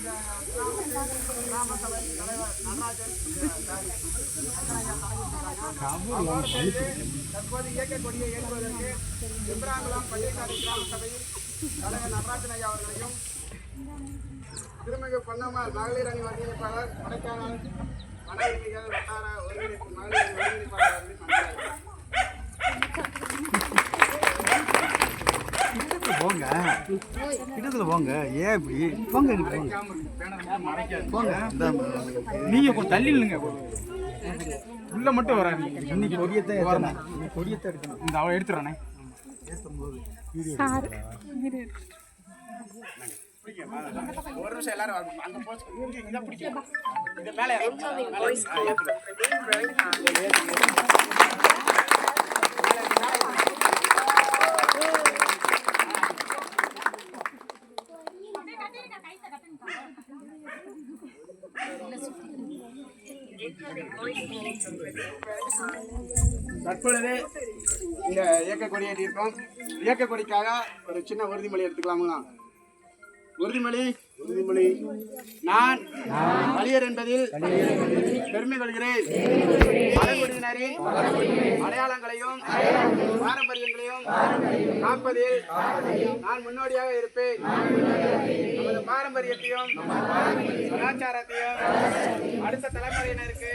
கிராம சபை தலைவர் நடராஜன் தற்போது இயக்கக்கூடிய ஏற்பதற்கு செம்பராங்குளம் பள்ளிக்காடு கிராம சபையில் தலைவர் நடராஜன் ஐயா அவர்களையும் திருமிகு பொன்னம்மாள் மகளிர் அணி ஒருங்கிணைப்பாளர் கொடைக்கானல் மகளிர் வட்டார ஒருங்கிணைப்பு மகளிர் ஒருங்கிணைப்பாளர் போங்க இடத்துல போங்க ஏன் இப்படி போங்க போங்க நீங்க கொஞ்சம் தள்ளி நில்லுங்க உள்ள மட்டும் வராது இன்னைக்கு கொடியத்தை எடுக்கணும் இந்த அவளை எடுத்துறானே ஒரு நிமிஷம் எல்லாரும் அங்க போச்சு மேலே தற்பொழுது இந்த இயக்கக்கொடி ஏற்றிருக்கோம். இயக்கக்கொடிக்காக ஒரு சின்ன உறுதிமொழி எடுத்துக்கலாமுங்களா? உறுதிமொழி. நான் வலியர் என்பதில் பெருமை கொள்கிறேன். பழங்குடியினரின் அடையாளங்களையும் பாரம்பரியங்களையும் காப்பதில் நான் முன்னோடியாக இருப்பேன். நமது பாரம்பரியத்தையும் கலாச்சாரத்தையும் அடுத்த தலைமுறையினருக்கு